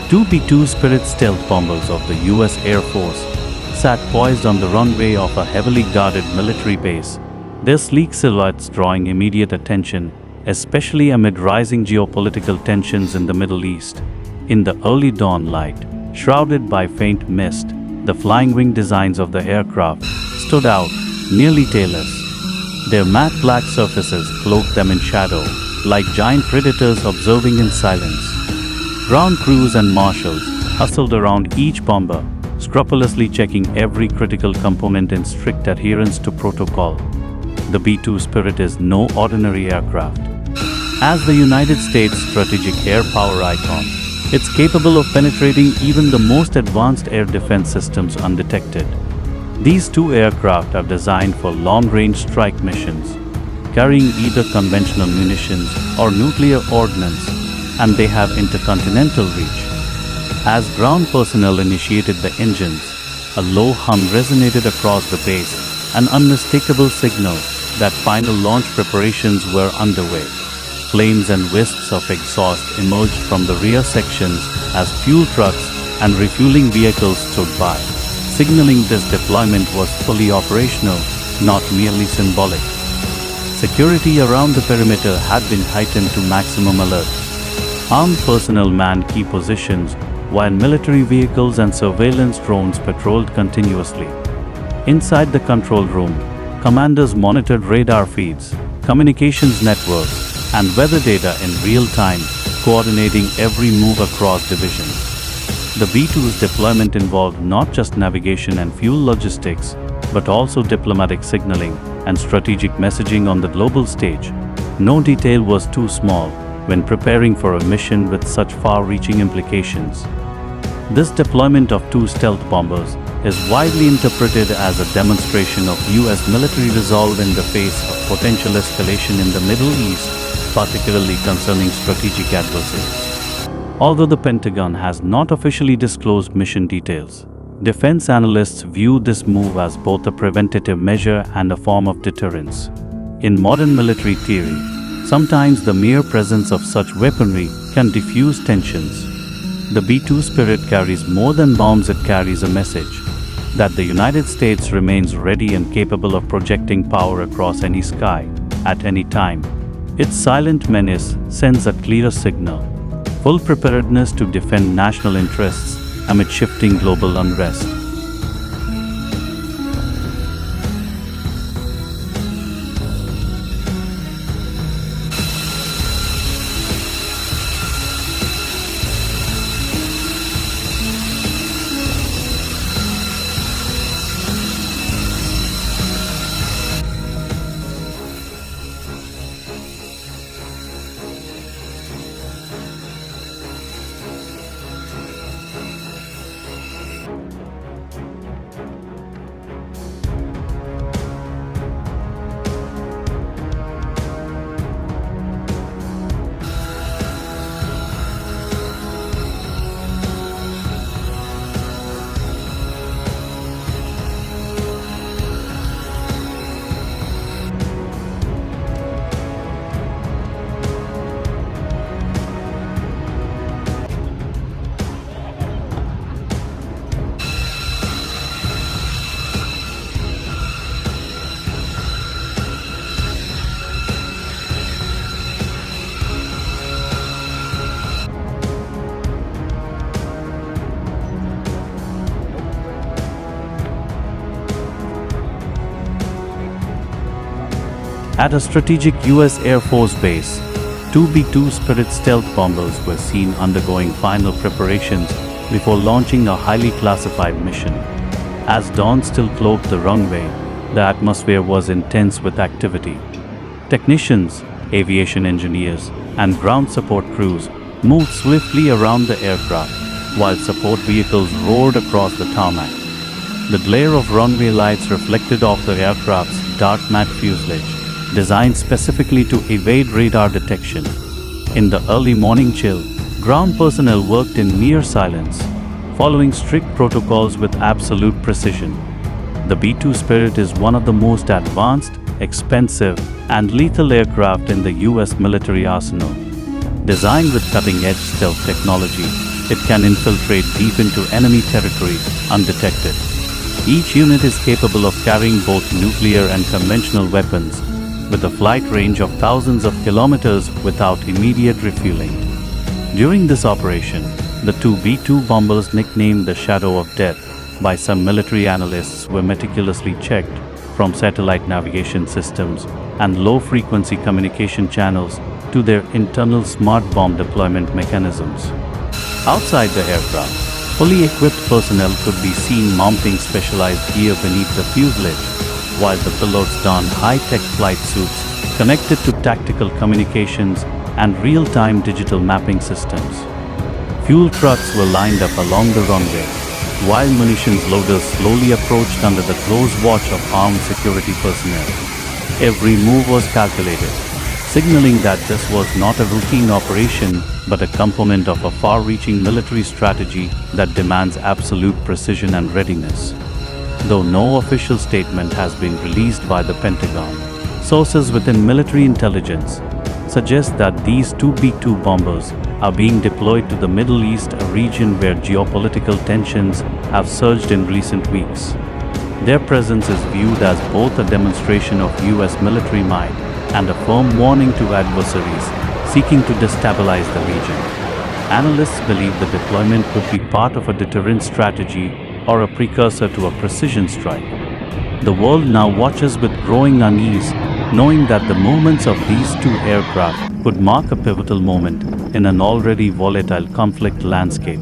Two B-2 Spirit stealth bombers of the US Air Force sat poised on the runway of a heavily guarded military base, their sleek silhouettes drawing immediate attention, especially amid rising geopolitical tensions in the Middle East. In the early dawn light, shrouded by faint mist, the flying wing designs of the aircraft stood out, nearly tailless. Their matte black surfaces cloaked them in shadow, like giant predators observing in silence. Ground crews and marshals hustled around each bomber, scrupulously checking every critical component in strict adherence to protocol. The B-2 Spirit is no ordinary aircraft. As the United States' strategic air power icon, it's capable of penetrating even the most advanced air defense systems undetected. These two aircraft are designed for long-range strike missions, carrying either conventional munitions or nuclear ordnance, and they have intercontinental reach. As ground personnel initiated the engines, a low hum resonated across the base, an unmistakable signal that final launch preparations were underway. Flames and wisps of exhaust emerged from the rear sections as fuel trucks and refueling vehicles stood by, signaling this deployment was fully operational, not merely symbolic. Security around the perimeter had been heightened to maximum alert. Armed personnel manned key positions, while military vehicles and surveillance drones patrolled continuously. Inside the control room, commanders monitored radar feeds, communications networks, and weather data in real time, coordinating every move across divisions. The B-2's deployment involved not just navigation and fuel logistics, but also diplomatic signaling and strategic messaging on the global stage. No detail was too small when preparing for a mission with such far-reaching implications. This deployment of two stealth bombers is widely interpreted as a demonstration of US military resolve in the face of potential escalation in the Middle East, particularly concerning strategic adversaries. Although the Pentagon has not officially disclosed mission details, defense analysts view this move as both a preventative measure and a form of deterrence. In modern military theory, sometimes the mere presence of such weaponry can diffuse tensions. The B-2 Spirit carries more than bombs, it carries a message that the United States remains ready and capable of projecting power across any sky, at any time. Its silent menace sends a clear signal: full preparedness to defend national interests amid shifting global unrest. At a strategic US Air Force base, two B-2 Spirit stealth bombers were seen undergoing final preparations before launching a highly classified mission. As dawn still cloaked the runway, the atmosphere was intense with activity. Technicians, aviation engineers, and ground support crews moved swiftly around the aircraft, while support vehicles roared across the tarmac. The glare of runway lights reflected off the aircraft's dark matte fuselage, designed specifically to evade radar detection. In the early morning chill, ground personnel worked in near silence, following strict protocols with absolute precision. The B-2 Spirit is one of the most advanced, expensive, and lethal aircraft in the US military arsenal. Designed with cutting-edge stealth technology, It can infiltrate deep into enemy territory undetected. Each unit is capable of carrying both nuclear and conventional weapons, with a flight range of thousands of kilometers without immediate refueling. During this operation, the two B-2 bombers, nicknamed the Shadow of Death by some military analysts, were meticulously checked from satellite navigation systems and low-frequency communication channels to their internal smart bomb deployment mechanisms. Outside the aircraft, fully equipped personnel could be seen mounting specialized gear beneath the fuselage, while the pilots donned high-tech flight suits connected to tactical communications and real-time digital mapping systems. Fuel trucks were lined up along the runway, while munitions loaders slowly approached under the close watch of armed security personnel. Every move was calculated, signaling that this was not a routine operation but a component of a far-reaching military strategy that demands absolute precision and readiness. Though no official statement has been released by the Pentagon, sources within military intelligence suggest that these two B-2 bombers are being deployed to the Middle East, a region where geopolitical tensions have surged in recent weeks. Their presence is viewed as both a demonstration of US military might and a firm warning to adversaries seeking to destabilize the region. Analysts believe the deployment could be part of a deterrent strategy or a precursor to a precision strike. The world now watches with growing unease, knowing that the movements of these two aircraft could mark a pivotal moment in an already volatile conflict landscape.